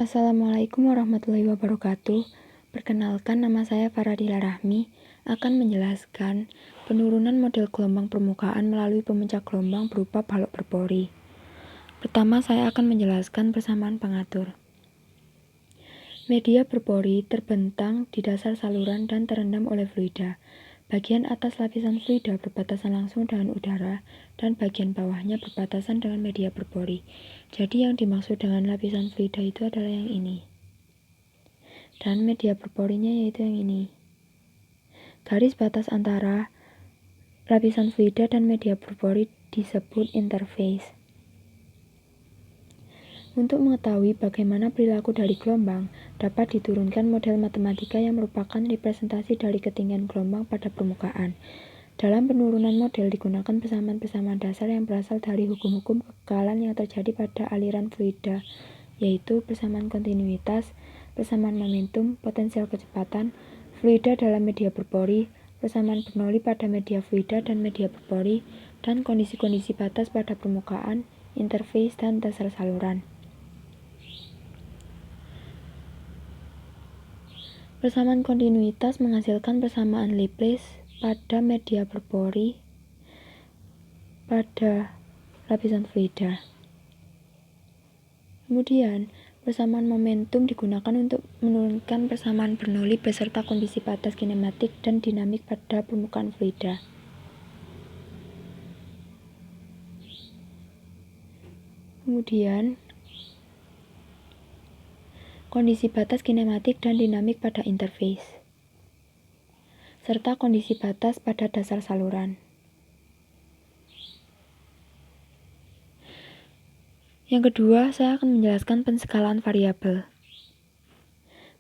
Assalamualaikum warahmatullahi wabarakatuh. Perkenalkan, nama saya Faradila Rahmi akan menjelaskan penurunan model gelombang permukaan melalui pemuncak gelombang berupa balok berpori. Pertama, saya akan menjelaskan persamaan pengatur. Media berpori terbentang di dasar saluran dan terendam oleh fluida. Bagian atas lapisan fluida berbatasan langsung dengan udara dan bagian bawahnya berbatasan dengan media berpori. Jadi yang dimaksud dengan lapisan fluida itu adalah yang ini. Dan media berporinya yaitu yang ini. Garis batas antara lapisan fluida dan media berpori disebut interface. Untuk mengetahui bagaimana perilaku dari gelombang, dapat diturunkan model matematika yang merupakan representasi dari ketinggian gelombang pada permukaan. Dalam penurunan model digunakan persamaan-persamaan dasar yang berasal dari hukum-hukum kekekalan yang terjadi pada aliran fluida, yaitu persamaan kontinuitas, persamaan momentum, potensial kecepatan, fluida dalam media berpori, persamaan Bernoulli pada media fluida dan media berpori, dan kondisi-kondisi batas pada permukaan, interface, dan dasar saluran. Persamaan kontinuitas menghasilkan persamaan Laplace pada media berpori pada lapisan fluida. Kemudian, persamaan momentum digunakan untuk menurunkan persamaan Bernoulli beserta kondisi batas kinematik dan dinamik pada permukaan fluida. Kemudian, kondisi batas kinematik dan dinamik pada interface, serta kondisi batas pada dasar saluran. Yang kedua, saya akan menjelaskan penskalaan variabel.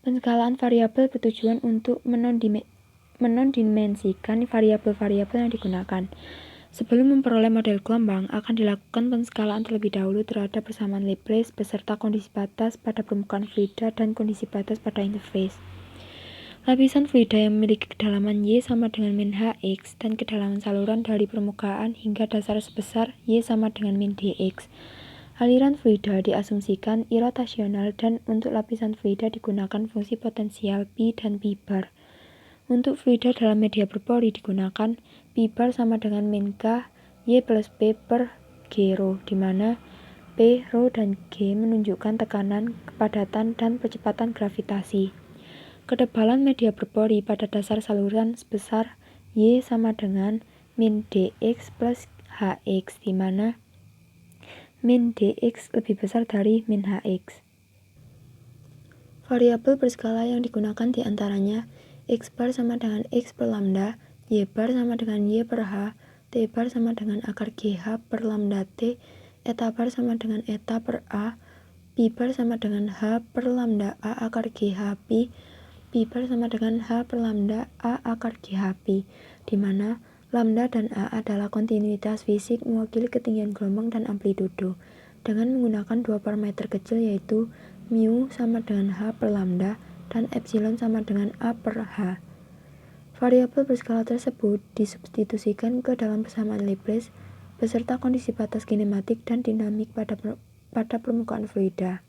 Penskalaan variabel bertujuan untuk menondimensikan variabel-variabel yang digunakan. Sebelum memperoleh model gelombang, akan dilakukan penskalaan terlebih dahulu terhadap persamaan Laplace beserta kondisi batas pada permukaan fluida dan kondisi batas pada interface. Lapisan fluida yang memiliki kedalaman Y sama dengan min Hx dan kedalaman saluran dari permukaan hingga dasar sebesar Y sama dengan min Dx. Aliran fluida diasumsikan irotasional dan untuk lapisan fluida digunakan fungsi potensial pi dan pi bar. Untuk fluida dalam media berpori digunakan pi bar sama dengan min K Y plus P per G rho, di mana P, rho, dan G menunjukkan tekanan, kepadatan, dan percepatan gravitasi. Ketebalan media berpori pada dasar saluran sebesar Y sama dengan min Dx plus Hx, di mana min Dx lebih besar dari min Hx. Variabel berskala yang digunakan diantaranya X bar sama dengan X per lambda, Y bar sama dengan Y per H, T bar sama dengan akar GH per lambda T, eta bar sama dengan eta per A, pi bar sama dengan H per lambda A akar GH pi, pi bar sama dengan H per lambda A akar GH pi, di mana lambda dan A adalah kontinuitas fisik mewakili ketinggian gelombang dan amplitudo, dengan menggunakan dua parameter kecil yaitu mu sama dengan H per lambda dan epsilon sama dengan A per H. Variabel berskala tersebut disubstitusikan ke dalam persamaan Laplace beserta kondisi batas kinematik dan dinamik pada permukaan fluida.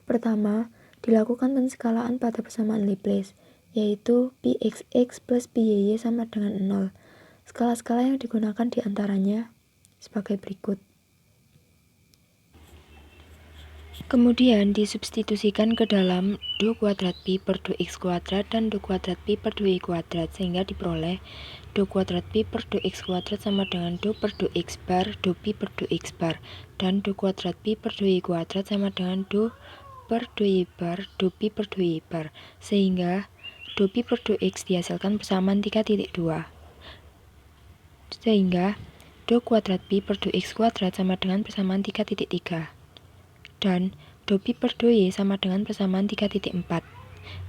Pertama, dilakukan penskalaan pada persamaan Laplace, yaitu Pxx plus Py sama dengan 0. Skala-skala yang digunakan diantaranya sebagai berikut. Kemudian disubstitusikan ke dalam do kuadrat pi per do x kuadrat dan do kuadrat pi per do y kuadrat, sehingga diperoleh do kuadrat pi per do x kuadrat sama dengan do per do x bar do pi per do x bar, dan do kuadrat pi per do y kuadrat sama dengan do per do y bar do pi per do y bar, sehingga do pi per do x dihasilkan persamaan 3.2, sehingga do kuadrat pi per do x kuadrat sama dengan persamaan 3.3, dan do pi per do y sama dengan persamaan 3.4,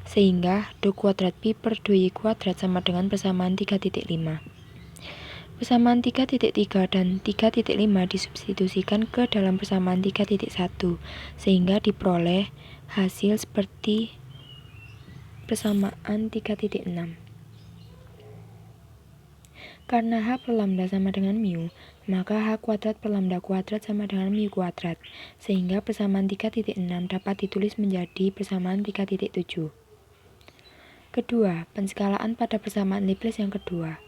sehingga do kuadrat pi per do y kuadrat sama dengan persamaan 3.5. Persamaan 3.3 dan 3.5 disubstitusikan ke dalam persamaan 3.1, sehingga diperoleh hasil seperti persamaan 3.6. Karena H per lambda sama dengan mu, maka H kuadrat per lambda kuadrat sama dengan mu kuadrat, sehingga persamaan 3.6 dapat ditulis menjadi persamaan 3.7. Kedua, penskalaan pada persamaan Laplace yang kedua.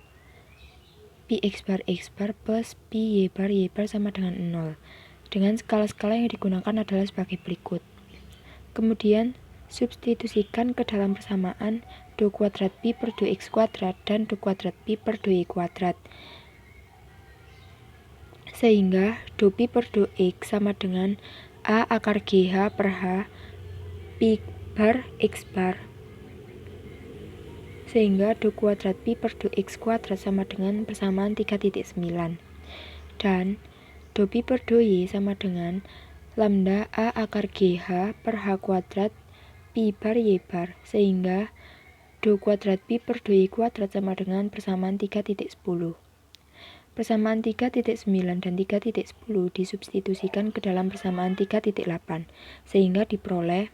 Pi x bar plus pi y bar sama dengan 0. Dengan skala-skala yang digunakan adalah sebagai berikut. Kemudian, substitusikan ke dalam persamaan do kuadrat pi per do x kuadrat dan do kuadrat pi per do y kuadrat. Sehingga do pi per do x sama dengan a akar GH per H pi bar x bar. Sehingga do kuadrat pi per do x kuadrat sama dengan persamaan 3.9. Dan do pi per do y sama dengan lambda a akar GH per H kuadrat pi bar y bar. Sehingga do kuadrat pi per do y kuadrat sama dengan persamaan 3.10. Persamaan 3.9 dan 3.10 disubstitusikan ke dalam persamaan 3.8, sehingga diperoleh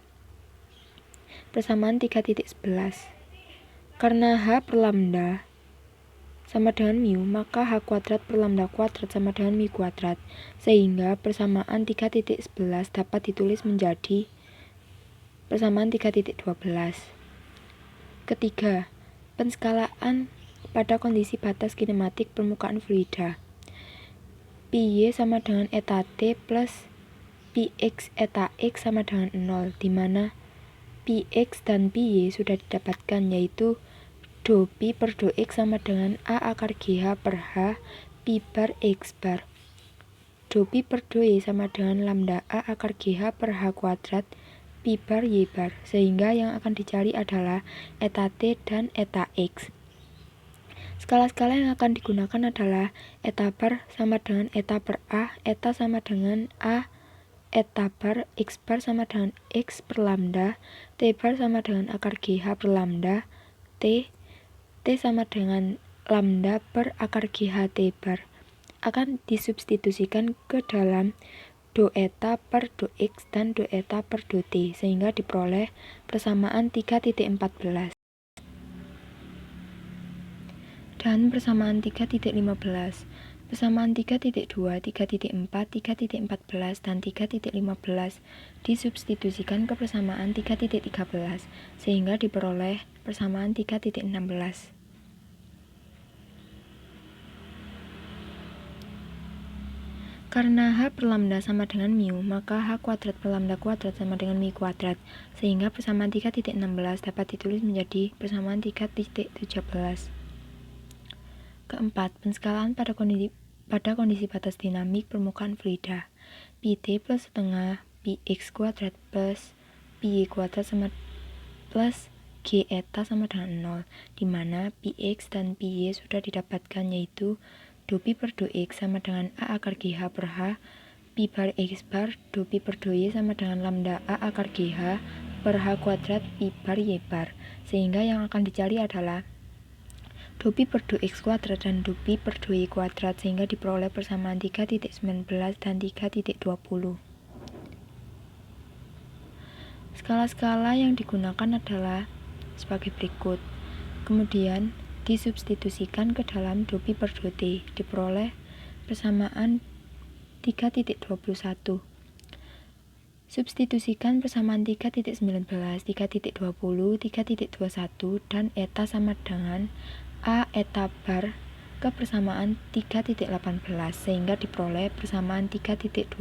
persamaan 3.11. Karena H per lambda sama dengan mu, maka H kuadrat per lambda kuadrat sama dengan mu kuadrat, sehingga persamaan 3.11 dapat ditulis menjadi persamaan 3.12. Ketiga, penskalaan pada kondisi batas kinematik permukaan fluida. Pi y sama dengan eta t plus pi x eta x sama dengan 0, di mana pi x dan pi y sudah didapatkan, yaitu do pi per do x sama dengan a akar GH per H pi bar x bar. Do pi per do y sama dengan lambda a akar GH per H kuadrat pi bar y bar, sehingga yang akan dicari adalah eta t dan eta x. Skala-skala yang akan digunakan adalah eta bar sama dengan eta per a, eta sama dengan a, eta bar, x bar sama dengan x per lambda, t bar sama dengan akar GH per lambda, t sama dengan lambda per akar GH t bar. Akan disubstitusikan ke dalam do eta per do x dan do eta per do t, sehingga diperoleh persamaan 3.14. Dan persamaan 3.15, persamaan 3.2, 3.4, 3.14, dan 3.15 disubstitusikan ke persamaan 3.13, sehingga diperoleh persamaan 3.16. Karena H per lambda sama dengan mu, maka H kuadrat per lambda kuadrat sama dengan mu kuadrat, sehingga persamaan 3.16 dapat ditulis menjadi persamaan 3.17. Keempat, penskalaan pada kondisi batas dinamik permukaan fluida. Pi t plus setengah pi x kuadrat plus pi y kuadrat sama plus g eta sama dengan 0, di mana pi x dan pi y sudah didapatkan, yaitu do pi per do x sama dengan a akar GH per H pi bar x bar, do pi per do y sama dengan lambda a akar GH per H kuadrat pi bar y bar, sehingga yang akan dicari adalah do pi per do x kuadrat dan do pi per do y kuadrat, sehingga diperoleh persamaan 3.19 dan 3.20. Skala-skala yang digunakan adalah sebagai berikut. Kemudian disubstitusikan ke dalam do pi per do t, diperoleh persamaan 3.21. Substitusikan persamaan 3.19, 3.20, 3.21, dan eta sama dengan a eta bar ke persamaan 3.18, sehingga diperoleh persamaan 3.22.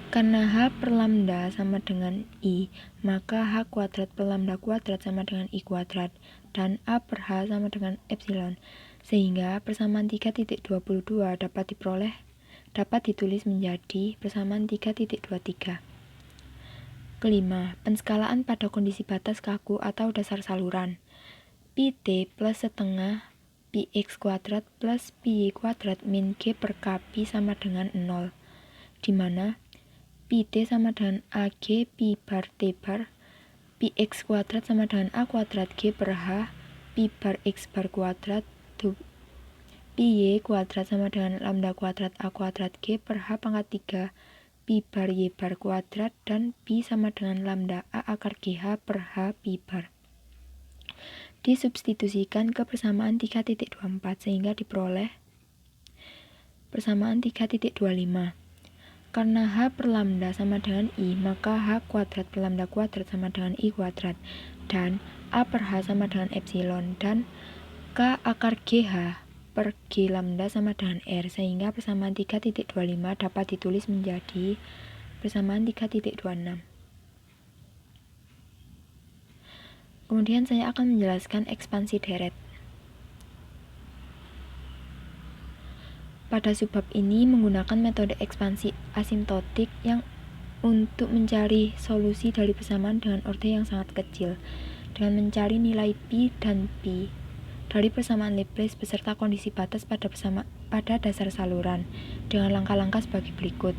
Karena H per lambda sama dengan I, maka H kuadrat per lambda kuadrat sama dengan I kuadrat, dan A per H sama dengan epsilon, sehingga persamaan 3.22 dapat ditulis menjadi persamaan 3.23. Kelima, penskalaan pada kondisi batas kaku atau dasar saluran. Pi t plus setengah pi x kuadrat plus pi y kuadrat min g per k pi sama dengan 0, di mana pi t sama dengan ag pi bar t bar, pi x kuadrat sama dengan a kuadrat g per h pi bar x bar kuadrat, pi y kuadrat sama dengan lambda kuadrat a kuadrat g per h pangkat 3 pi bar y bar kuadrat, dan pi sama dengan lambda a akar GH per H pi bar. disubstitusikan ke persamaan 3.24 sehingga diperoleh persamaan 3.25. Karena H per lambda sama dengan I, maka H kuadrat per lambda kuadrat sama dengan I kuadrat, dan A per H sama dengan epsilon, dan K akar GH per G lambda sama dengan R, sehingga persamaan 3.25 dapat ditulis menjadi persamaan 3.26. Kemudian saya akan menjelaskan ekspansi deret. Pada subbab ini menggunakan metode ekspansi asimptotik yang untuk mencari solusi dari persamaan dengan orde yang sangat kecil, dengan mencari nilai pi dan pi dari persamaan Laplace beserta kondisi batas pada dasar saluran dengan langkah-langkah sebagai berikut.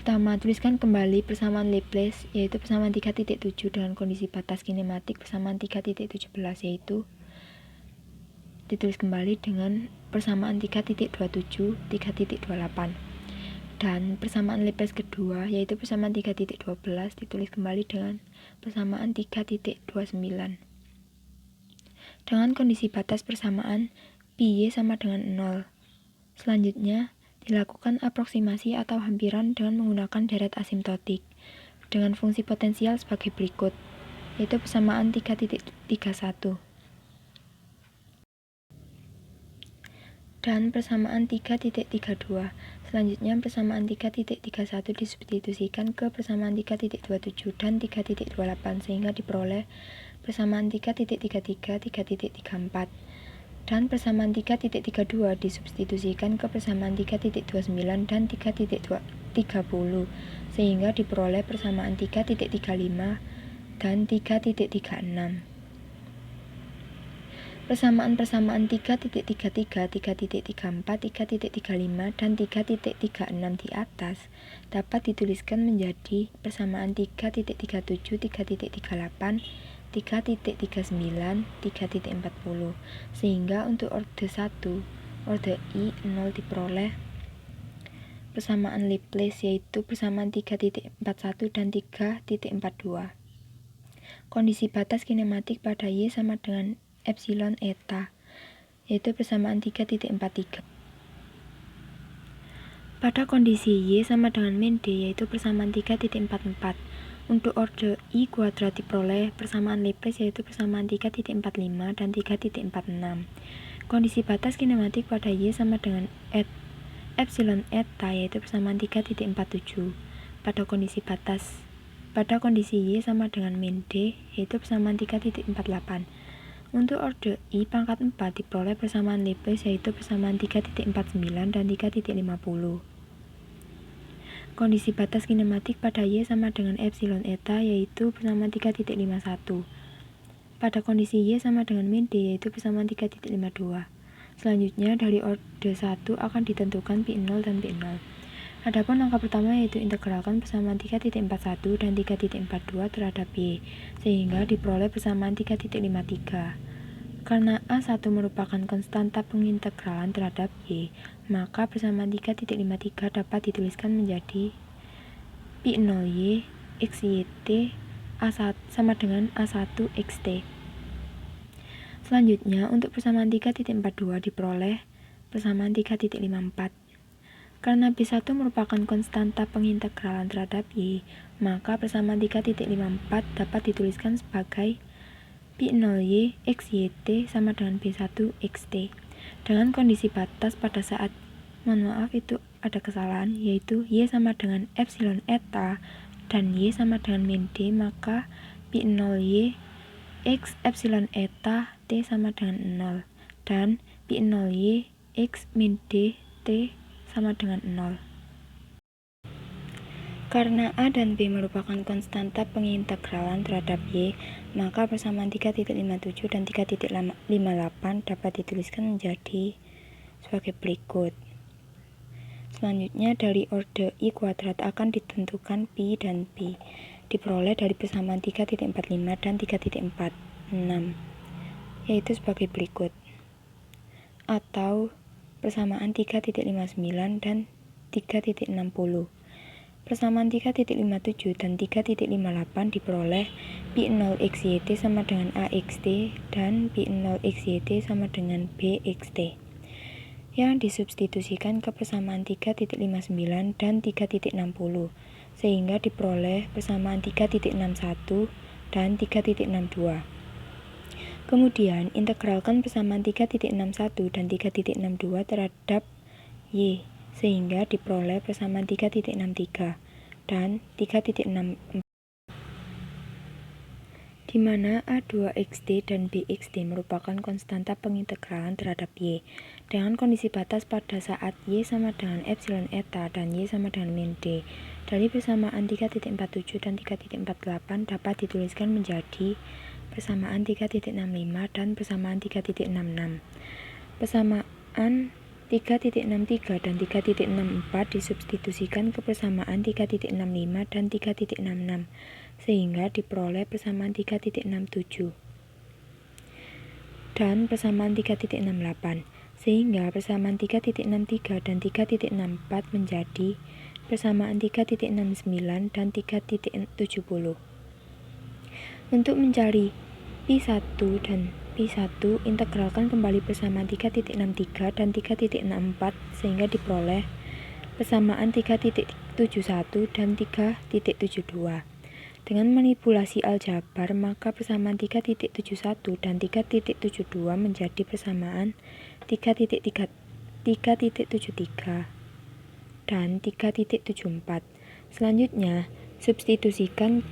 Pertama, tuliskan kembali persamaan Laplace, yaitu persamaan 3.7 dengan kondisi batas kinematik persamaan 3.17, yaitu ditulis kembali dengan persamaan 3.27, 3.28. Dan persamaan Laplace kedua, yaitu persamaan 3.12, ditulis kembali dengan persamaan 3.29. Dengan kondisi batas persamaan pi y sama dengan 0. Selanjutnya, dilakukan aproksimasi atau hampiran dengan menggunakan deret asimptotik dengan fungsi potensial sebagai berikut, yaitu persamaan 3.31 dan persamaan 3.32. Selanjutnya, persamaan 3.31 disubstitusikan ke persamaan 3.27 dan 3.28 sehingga diperoleh persamaan 3.33, 3.34. Dan persamaan 3.32 disubstitusikan ke persamaan 3.29 dan 3.30 sehingga diperoleh persamaan 3.35 dan 3.36. Persamaan-persamaan 3.33, 3.34, 3.35, dan 3.36 di atas dapat dituliskan menjadi persamaan 3.37, 3.38, 3.39, 3.40, sehingga untuk orde 1, orde I 0 diperoleh persamaan Laplace, yaitu persamaan 3.41 dan 3.42. Kondisi batas kinematik pada Y sama dengan epsilon eta, yaitu persamaan 3.43. Pada kondisi Y sama dengan min D, yaitu persamaan 3.44. Untuk orde I kuadrat diperoleh persamaan Laplace, yaitu persamaan 3.45 dan 3.46. Kondisi batas kinematik pada Y sama dengan epsilon eta, yaitu persamaan 3.47. Pada kondisi Y sama dengan min D, yaitu persamaan 3.48. Untuk orde I pangkat 4 diperoleh persamaan Laplace, yaitu persamaan 3.49 dan 3.50. Kondisi batas kinematik pada Y sama dengan epsilon eta, yaitu persamaan 3.51. Pada kondisi Y sama dengan min D, yaitu persamaan 3.52. Selanjutnya, dari orde 1 akan ditentukan pi0 dan pi0. Adapun langkah pertama yaitu integralkan persamaan 3.41 dan 3.42 terhadap Y, sehingga diperoleh persamaan 3.53. Karena A1 merupakan konstanta pengintegralan terhadap Y, maka persamaan 3.53 dapat dituliskan menjadi pi0y xyt A1 sama dengan A1 xt. Selanjutnya, untuk persamaan 3.42 diperoleh persamaan 3.54. Karena B1 merupakan konstanta pengintegralan terhadap Y, maka persamaan 3.54 dapat dituliskan sebagai pi0y xyt sama dengan B1 xt. Dengan kondisi batas pada saat, itu ada kesalahan, yaitu Y sama dengan epsilon eta dan Y sama dengan min D, maka pi0y x epsilon eta t sama dengan 0 dan pi0y x min D t sama dengan 0. Karena A dan B merupakan konstanta pengintegralan terhadap Y, maka persamaan 3.57 dan 3.58 dapat dituliskan menjadi sebagai berikut. Selanjutnya, dari orde I kuadrat akan ditentukan pi dan pi, diperoleh dari persamaan 3.45 dan 3.46, yaitu sebagai berikut. Atau persamaan 3.59 dan 3.60. Persamaan 3.57 dan 3.58 diperoleh Pi0xyt sama dengan AXT dan Pi0xyt sama dengan BXT, yang disubstitusikan ke persamaan 3.59 dan 3.60, sehingga diperoleh persamaan 3.61 dan 3.62. Kemudian, integralkan persamaan 3.61 dan 3.62 terhadap Y, sehingga diperoleh persamaan 3.63 dan 3.64, di mana A2xt dan Bxt merupakan konstanta pengintegralan terhadap Y, dengan kondisi batas pada saat Y sama dengan epsilon eta dan Y sama dengan min D. Dari persamaan 3.47 dan 3.48 dapat dituliskan menjadi persamaan 3.65 dan persamaan 3.66. Persamaan 3.63 dan 3.64 disubstitusikan ke persamaan 3.65 dan 3.66, sehingga diperoleh persamaan 3.67 dan persamaan 3.68, sehingga persamaan 3.63 dan 3.64 menjadi persamaan 3.69 dan 3.70. Untuk mencari Pi1 dan Pi1, integralkan kembali persamaan 3.63 dan 3.64 sehingga diperoleh persamaan 3.71 dan 3.72. Dengan manipulasi aljabar, maka persamaan 3.71 dan 3.72 menjadi persamaan 3.73 dan 3.74. Selanjutnya, substitusikan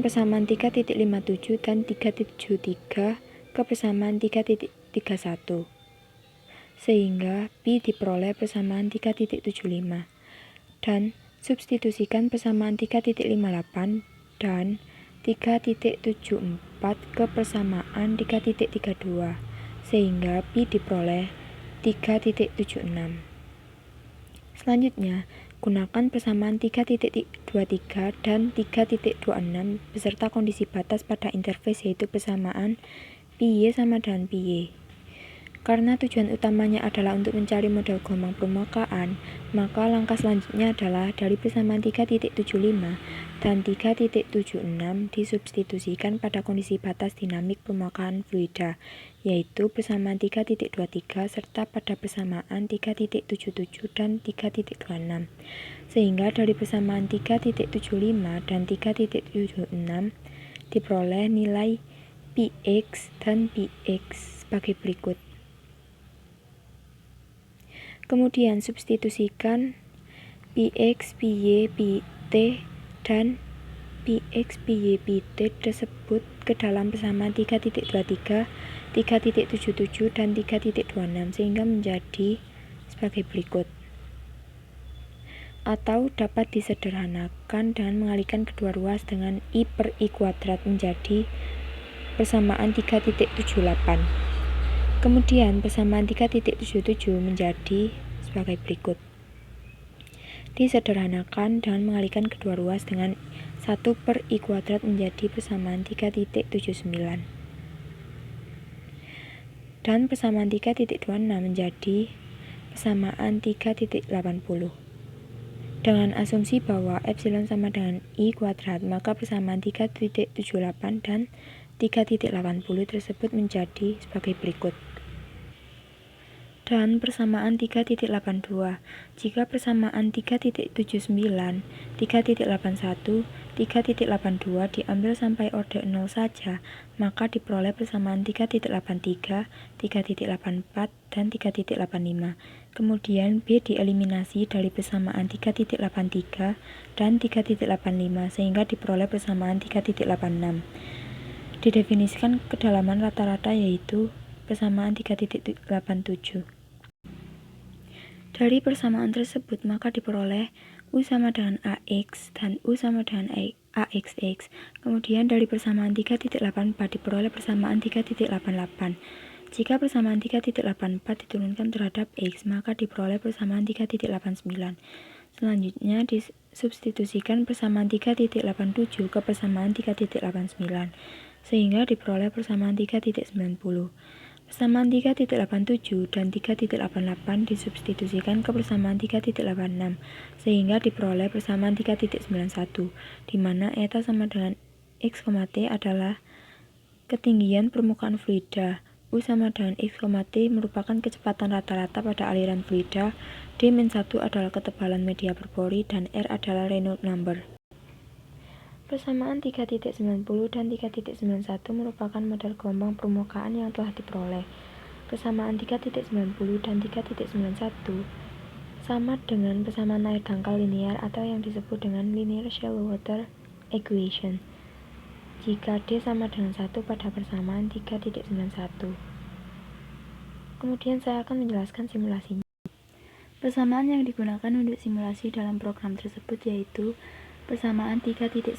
persamaan 3.57 dan 3.73 ke persamaan 3.31, sehingga Pi diperoleh persamaan 3.75, dan substitusikan persamaan 3.58 dan 3.74 ke persamaan 3.32, sehingga Pi diperoleh 3.76. Selanjutnya, gunakan persamaan 3.23 dan 3.26 beserta kondisi batas pada interface, yaitu persamaan Pi Y sama dengan Pi Y. Karena tujuan utamanya adalah untuk mencari model gelombang permukaan, maka langkah selanjutnya adalah dari persamaan 3.75 dan 3.76 disubstitusikan pada kondisi batas dinamik permukaan fluida, yaitu persamaan 3.23 serta pada persamaan 3.77 dan 3.26, sehingga dari persamaan 3.75 dan 3.76 diperoleh nilai Px dan Px sebagai berikut. Kemudian substitusikan Px, Py, Pt dan Px, Py, Pt tersebut ke dalam persamaan 3.23, 3.77 dan 3.26 sehingga menjadi sebagai berikut. Atau dapat disederhanakan dengan mengalihkan kedua ruas dengan I per I kuadrat menjadi persamaan 3.78. Kemudian persamaan 3.77 menjadi sebagai berikut. Disederhanakan dengan mengalihkan kedua ruas dengan 1 per I kuadrat menjadi persamaan 3.79. Dan persamaan 3.26 menjadi persamaan 3.80. Dengan asumsi bahwa epsilon sama dengan I kuadrat, maka persamaan 3.78 dan 3.80 tersebut menjadi sebagai berikut. Dan persamaan 3.82. Jika persamaan 3.79, 3.81, 3.82 diambil sampai orde 0 saja, maka diperoleh persamaan 3.83, 3.84, dan 3.85. Kemudian B dieliminasi dari persamaan 3.83 dan 3.85 sehingga diperoleh persamaan 3.86. Didefinisikan kedalaman rata-rata yaitu persamaan 3.87. Dari persamaan tersebut maka diperoleh U sama dengan AX dan U sama dengan AXX. Kemudian dari persamaan 3.84 diperoleh persamaan 3.88. Jika persamaan 3.84 diturunkan terhadap X, maka diperoleh persamaan 3.89. Selanjutnya disubstitusikan persamaan 3.87 ke persamaan 3.89, sehingga diperoleh persamaan 3.90. Persamaan 3.87 dan 3.88 disubstitusikan ke persamaan 3.86 sehingga diperoleh persamaan 3.91, di mana eta sama dengan X, T adalah ketinggian permukaan fluida, U sama dengan X, T merupakan kecepatan rata-rata pada aliran fluida, D-1 adalah ketebalan media berpori, dan R adalah Reynolds number. Persamaan 3.90 dan 3.91 merupakan model gelombang permukaan yang telah diperoleh. Persamaan 3.90 dan 3.91 sama dengan persamaan air dangkal linear atau yang disebut dengan linear shallow water equation jika D sama dengan 1 pada persamaan 3.91. Kemudian saya akan menjelaskan simulasinya. Persamaan yang digunakan untuk simulasi dalam program tersebut yaitu persamaan 3.90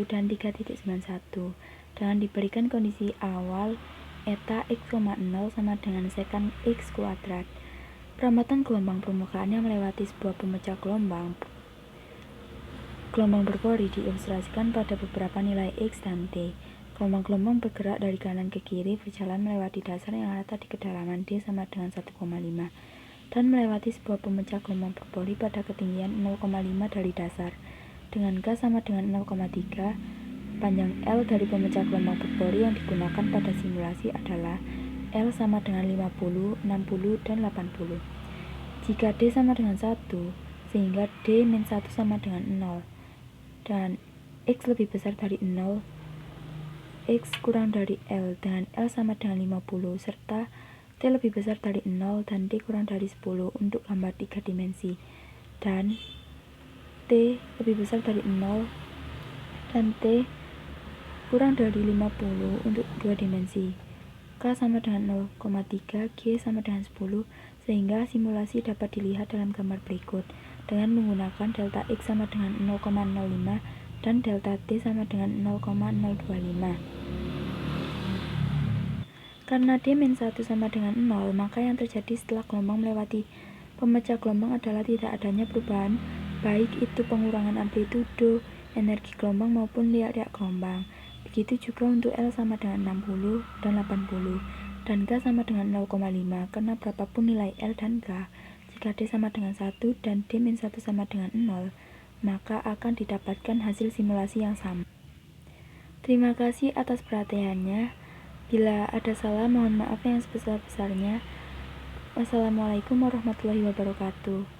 dan 3.91 dengan diberikan kondisi awal eta x, 0 sama dengan sekant x kuadrat. Perambatan gelombang permukaan yang melewati sebuah pemecah gelombang berpori diilustrasikan pada beberapa nilai x dan t. Gelombang-gelombang bergerak dari kanan ke kiri berjalan melewati dasar yang rata di kedalaman d sama dengan 1,5 dan melewati sebuah pemecah gelombang berpori pada ketinggian 0,5 dari dasar. Dengan K sama dengan 0,3, panjang L dari pemecah gelombang berpori yang digunakan pada simulasi adalah L sama dengan 50, 60, dan 80. Jika D sama dengan 1, sehingga D-1 sama dengan 0, dan X lebih besar dari 0, X kurang dari L dengan L sama dengan 50, serta T lebih besar dari 0 dan D kurang dari 10 untuk gambar 3 dimensi, dan T lebih besar dari 0 dan T kurang dari 50 untuk 2 dimensi. K sama dengan 0,3, G sama dengan 10, sehingga simulasi dapat dilihat dalam gambar berikut dengan menggunakan delta X sama dengan 0,05 dan delta T sama dengan 0,025. Karena D-1 sama dengan 0, maka yang terjadi setelah gelombang melewati pemecah gelombang adalah tidak adanya perubahan, baik itu pengurangan amplitudo, energi gelombang maupun riak-riak gelombang. Begitu juga untuk L sama dengan 60 dan 80, dan K sama dengan 0,5, karena berapapun nilai L dan K, jika D sama dengan 1 dan D-1 sama dengan 0, maka akan didapatkan hasil simulasi yang sama. Terima kasih atas perhatiannya. Bila ada salah, mohon maaf yang sebesar-besarnya. Wassalamualaikum warahmatullahi wabarakatuh.